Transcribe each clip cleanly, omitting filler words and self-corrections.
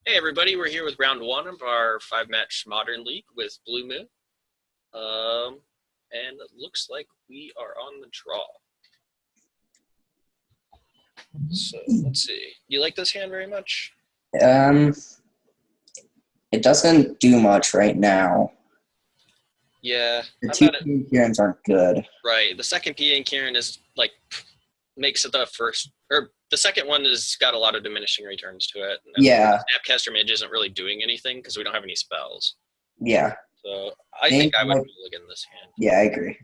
Hey everybody, we're here with round one of our five-match Modern League with Blue Moon. And it looks like we are on the draw. So let's see. You like this hand very much? It doesn't do much right now. Yeah. The How two about it? Kieran's aren't good. Right. The second P and Kieran is like makes it the first, or the second one has got a lot of diminishing returns to it. And Yeah, Snapcaster Mage isn't really doing anything because we don't have any spells. yeah. So I think I would mulligan this hand. Yeah, I agree.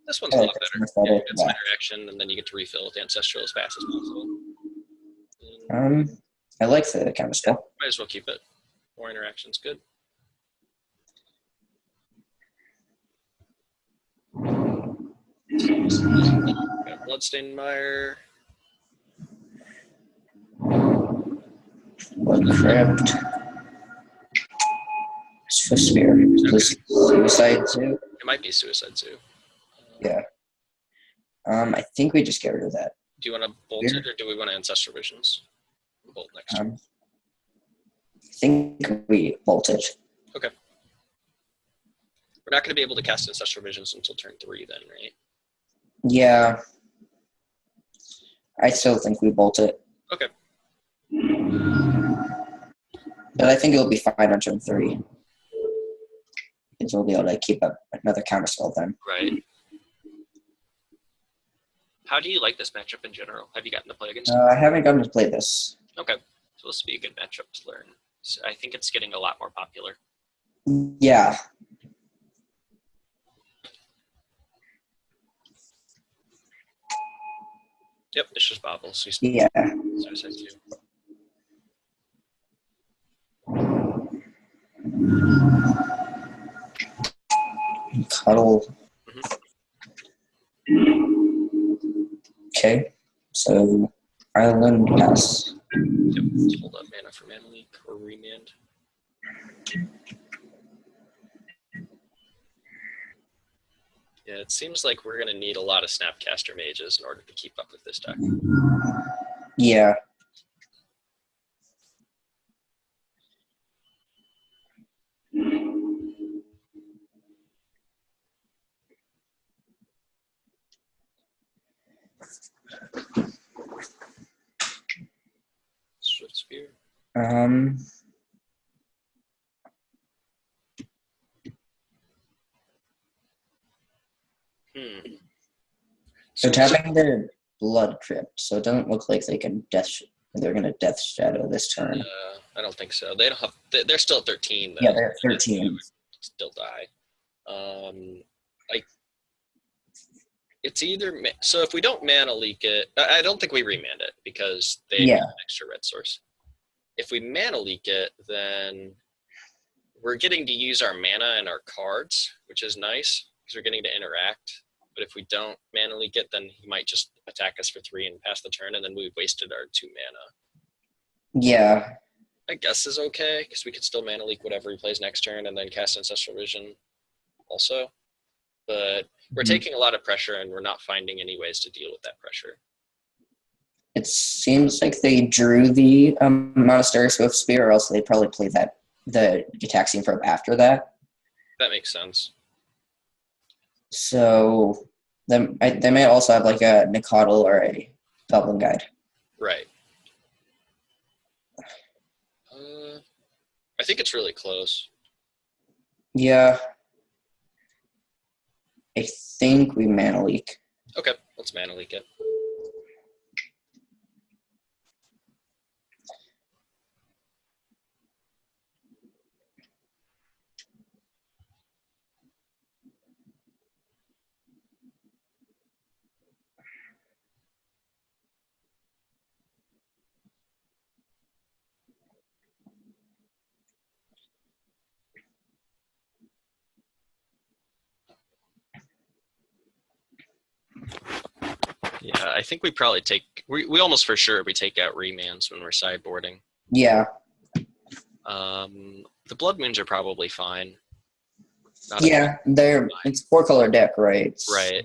This one's a lot better. Yeah, you get some Yeah. interaction, and then you get to refill with Ancestral as fast as possible. I like the counterspell. Might as well keep it. More interaction's good. Got Bloodstained Mire. Blood Crypt. Swift Spear. Suicide Zoo. It might be Suicide Zoo. Yeah. I think we just get rid of that. Do you want to bolt it, or do we want to Ancestral Visions? Bolt next turn. I think we bolt it. Okay. We're not going to be able to cast Ancestral Visions until turn 3 then, right? Yeah. I still think we bolt it. Okay. But I think it'll be fine on turn 3. Because we'll be able to keep up another counterspell then. Right. How do you like this matchup in general? Have you gotten to play against it? I haven't gotten to play this. Okay. So this will be a good matchup to learn. So I think it's getting a lot more popular. Yeah. Yep, it's just Bobbles. Yeah. Suicide Zoo. Cuddle. Okay. So, Island, pass. Yep, hold up mana for Mana Leak or Remand. Yeah, it seems like we're going to need a lot of Snapcaster Mages in order to keep up with this deck. Yeah. Swift Spear. So tapping their Blood Crypt, so it doesn't look like they can they're gonna Death Shadow this turn. I don't think so. They don't have. They're still at 13. Though. Yeah, they're at 13. They would still die. It's either so if we don't mana leak it, I don't think we remand it because they have an extra red source. If we mana leak it, then we're getting to use our mana and our cards, which is nice because we're getting to interact. But if we don't mana leak it, then he might just attack us for 3 and pass the turn, and then we've wasted our 2 mana. Yeah. I guess is okay, because we could still mana leak whatever he plays next turn and then cast Ancestral Vision also. But we're taking a lot of pressure, and we're not finding any ways to deal with that pressure. It seems like they drew the Monastery Swift Spear, or else they'd probably play the Gitaxian Probe after that. That makes sense. So they may also have like a Nicodle or a Goblin Guide. Right. I think it's really close. Yeah. I think we mana leak. Okay, let's mana leak it. Yeah, I think we probably we almost for sure we take out remands when we're sideboarding. Yeah. The Blood Moons are probably fine. It's 4-color deck, right? Right.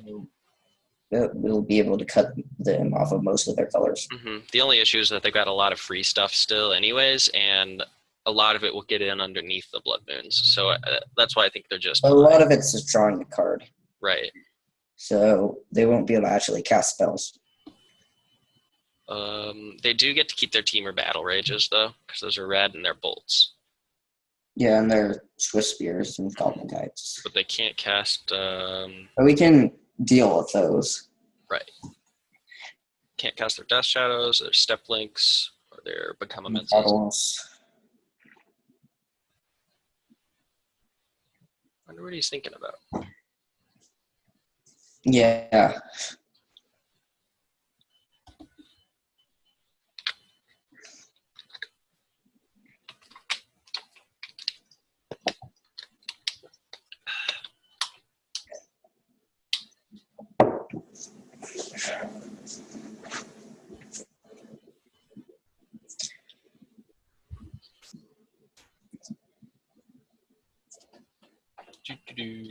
we'll be able to cut them off of most of their colors. Mm-hmm. The only issue is that they've got a lot of free stuff still anyways, and a lot of it will get in underneath the Blood Moons. So that's why I think they're just A lot of it's just drawing the card. Right. So they won't be able to actually cast spells. They do get to keep their Temur Battle Rages, though, because those are red and they're bolts. Yeah, and they're Swiss Spears and Goblin Guides. But they can't cast... But we can deal with those. Right. Can't cast their Death Shadows, their Step Links, or their Become Immenses. I wonder what he's thinking about. Yeah.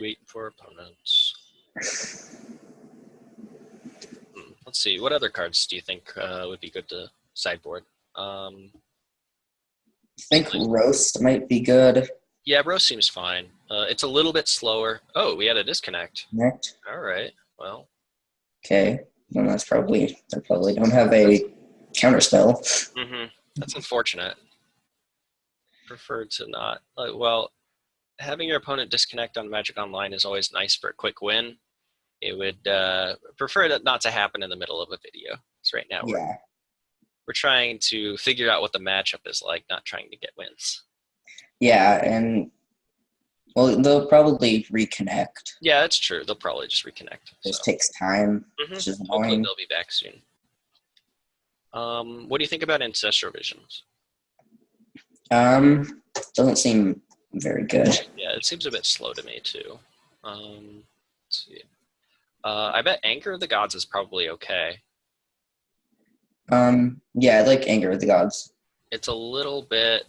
Wait for opponents. Let's see. What other cards do you think would be good to sideboard? I think Roast might be good. Yeah, Roast seems fine. It's a little bit slower. Oh, we had a disconnect. All right. Well. Okay. Well, they probably don't have a counterspell. Mm-hmm. That's unfortunate. Prefer to not. Well, having your opponent disconnect on Magic Online is always nice for a quick win. It would prefer that not to happen in the middle of a video. Because right now we're trying to figure out what the matchup is like, not trying to get wins. Yeah, and well, they'll probably reconnect. Yeah, that's true. They'll probably just reconnect. It just takes time, which is annoying. Hopefully they'll be back soon. What do you think about Ancestral Visions? Doesn't seem very good. Yeah, it seems a bit slow to me too. Let's see. I bet Anger of the Gods is probably okay. Yeah, I like Anger of the Gods. It's a little bit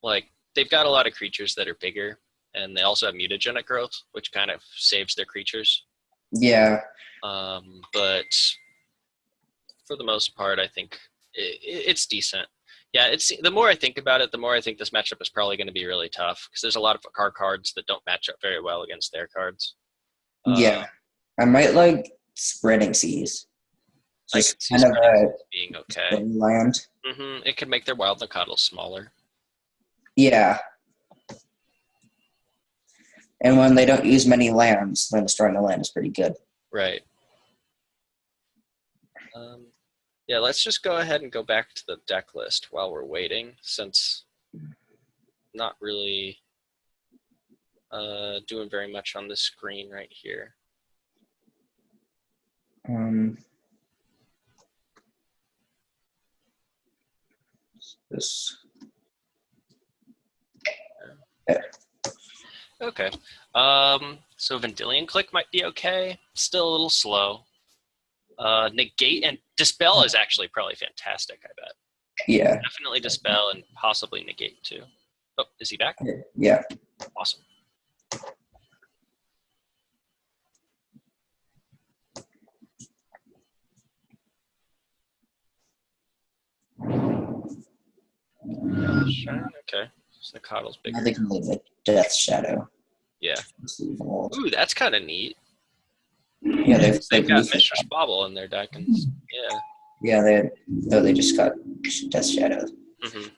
like they've got a lot of creatures that are bigger, and they also have mutagenic growth, which kind of saves their creatures. Yeah. But for the most part, I think it's decent. Yeah, it's the more I think about it, the more I think this matchup is probably going to be really tough because there's a lot of our cards that don't match up very well against their cards. Yeah, I might like Spreading Seas. Just kind of being okay. Land. Mm-hmm. It could make their Wild Nacatl smaller. Yeah. And when they don't use many lands, then destroying the land is pretty good. Right. Yeah, let's just go ahead and go back to the deck list while we're waiting, since not really doing very much on this screen right here. This. Okay. So Vendilion Click might be okay. Still a little slow. Negate and Dispel is actually probably fantastic, I bet. Yeah. Definitely Dispel and possibly Negate too. Oh, is he back? Yeah. Awesome. Okay. So Nacatl's bigger. I think I'm leave the Death Shadow. Yeah. Ooh, that's kind of neat. Yeah, they've got Mistress Bobble in their deck. And, yeah. Yeah, they just got Death Shadow. Mm-hmm.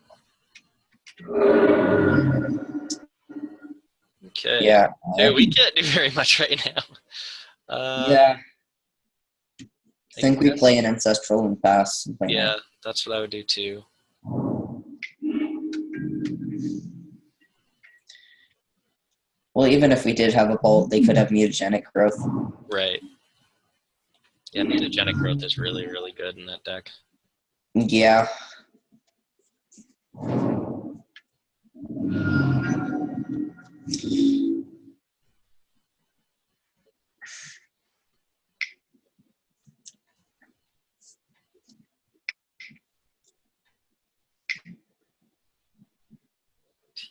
Okay. Yeah. Dude, we can't do very much right now. Yeah. I think we play an Ancestral and pass. Yeah, that's what I would do too. Well, even if we did have a bolt, they could have mutagenic growth. Right. Yeah, mutagenic growth is really, really good in that deck. Yeah.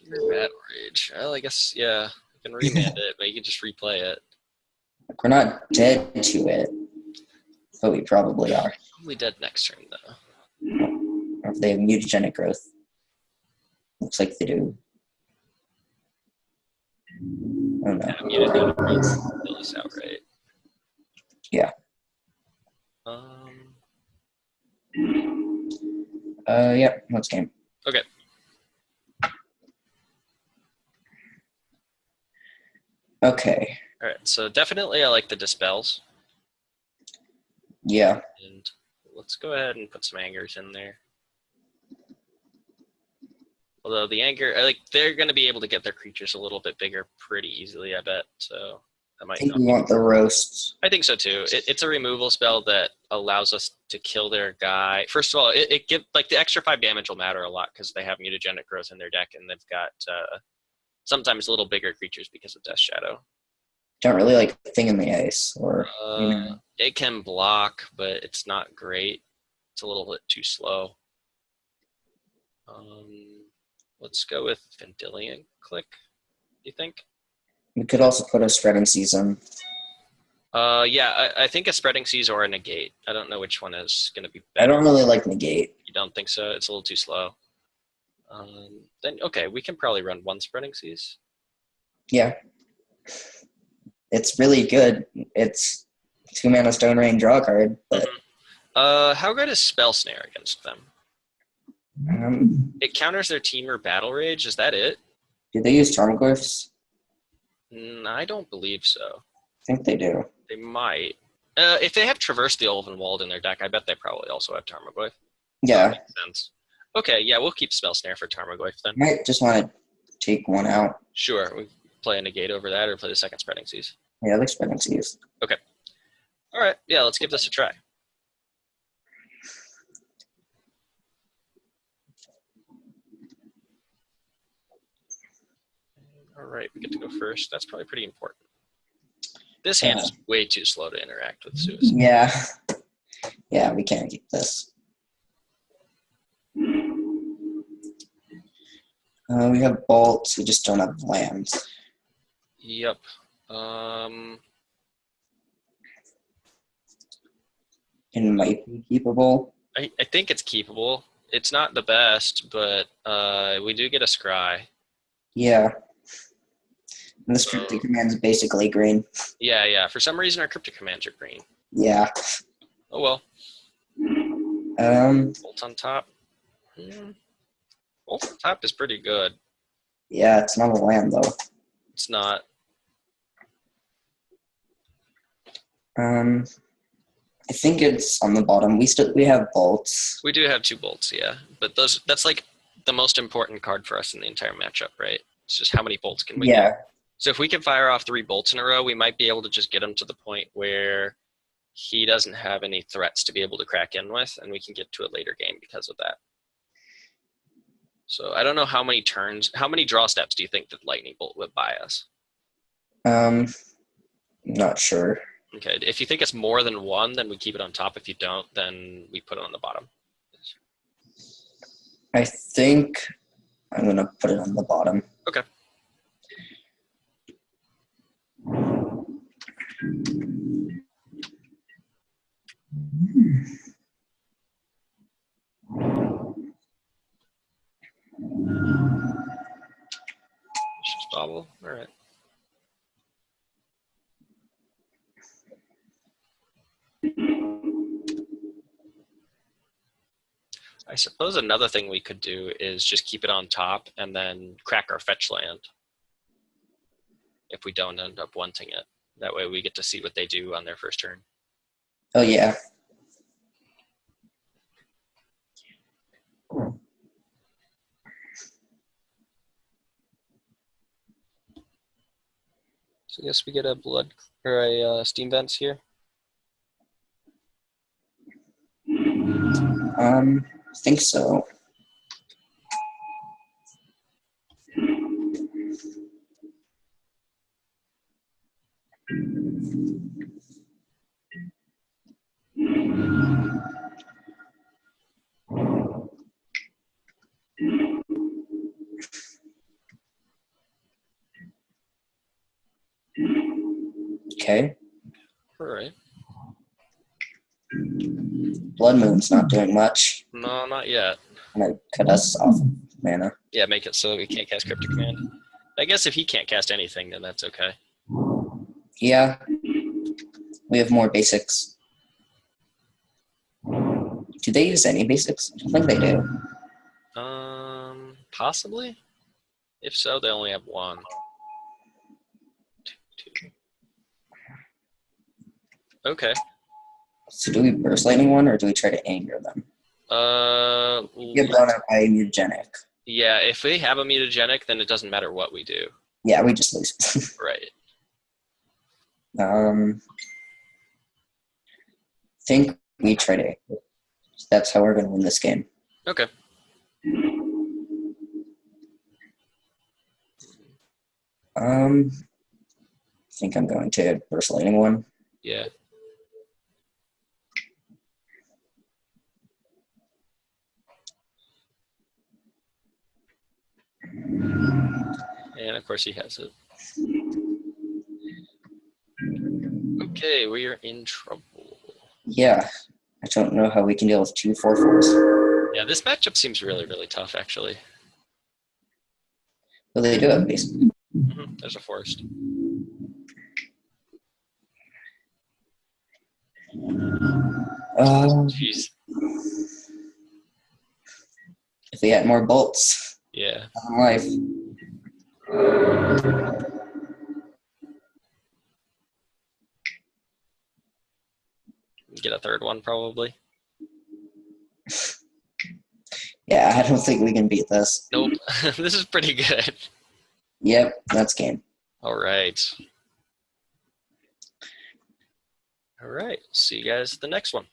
Temur Battle Rage. Well, I guess, yeah, you can remand it, but you can just replay it. We're not dead to it. but we probably are. Probably dead next turn, though. Or if they have mutagenic growth. Looks like they do. Oh no. Yeah, mutagenic growth kill us outright. Yeah. Yeah, let's game. Okay. Okay. All right, so definitely I like the dispels. Yeah. And let's go ahead and put some angers in there. Although the anger, they're going to be able to get their creatures a little bit bigger pretty easily, I bet. So that might I think not we be. want the roasts. I think so too. It's a removal spell that allows us to kill their guy. First of all, it gives like the extra 5 damage will matter a lot because they have mutagenic growth in their deck, and they've got sometimes a little bigger creatures because of Death Shadow. Don't really like Thing in the Ice, or it can block, but it's not great. It's a little bit too slow. Let's go with Vendilion Click. Do you think? we could also put a Spreading Season. Yeah, I think a Spreading Seas or a Negate. I don't know which one is going to be better. I don't really like Negate. You don't think so? It's a little too slow. Then okay, we can probably run 1 Spreading Seas. Yeah. It's really good. It's 2 mana Stone Rain draw card. But how good is Spell Snare against them? It counters their Teamer Battle Rage. Is that it? Do they use Tarmogoyfs? I don't believe so. I think they do. They might. If they have Traverse the Ulvenwald in their deck, I bet they probably also have Tarmogoyf. Yeah. That makes sense. Okay, yeah, we'll keep Spell Snare for Tarmogoyf then. Might just want to take one out. Sure. We play a Negate over that or play the second Spreading Seas. Yeah, I like Spreading Seas. Okay. All right. Yeah, let's give this a try. All right, we get to go first. That's probably pretty important. This hand is way too slow to interact with Suicide. Yeah. Yeah, we can't keep this. We have bolts. We just don't have lands. Yep. It might be keepable. I think it's keepable. It's not the best, but we do get a scry. Yeah. And this cryptic command is basically green. Yeah. For some reason, our cryptic commands are green. Yeah. Oh well. Bolt on top. Bolt on top is pretty good. Yeah, it's not a land though. It's not. I think it's on the bottom. We have bolts. We do have 2 bolts, yeah. But that's like the most important card for us in the entire matchup, right? It's just how many bolts can we get. So if we can fire off 3 bolts in a row, we might be able to just get him to the point where he doesn't have any threats to be able to crack in with, and we can get to a later game because of that. So I don't know how many draw steps do you think that Lightning Bolt would buy us? Not sure. Okay, if you think it's more than 1, then we keep it on top. If you don't, then we put it on the bottom. I think I'm going to put it on the bottom. Okay. Just bobble. All right. I suppose another thing we could do is just keep it on top and then crack our fetch land if we don't end up wanting it. That way we get to see what they do on their first turn. Oh, yeah. So I guess we get a blood or a steam vents here. I think so. Okay. All right. Blood Moon's not doing much. No, not yet. Gonna cut us off mana. Yeah, make it so we can't cast Cryptic Command. I guess if he can't cast anything, then that's okay. Yeah. We have more basics. Do they use any basics? I think they do. Possibly. If so, they only have one. Two. Okay. So do we Burst Lightning one, or do we try to anger them? Get blown out by a mutagenic. Yeah, if we have a mutagenic, then it doesn't matter what we do. Yeah, we just lose. Right. Think we try to. That's how we're going to win this game. Okay. I think I'm going to Burst Lightning one. Yeah. And of course he has it. Okay, we are in trouble. Yeah. I don't know how we can deal with 2 4/4s. Yeah, this matchup seems really, really tough, actually. Well, they do have basic. There's a forest. Jeez. If we had more bolts. Yeah. On life. Get a third one, probably. Yeah, I don't think we can beat this. Nope. This is pretty good. Yep, that's game. All right. All right. See you guys at the next one.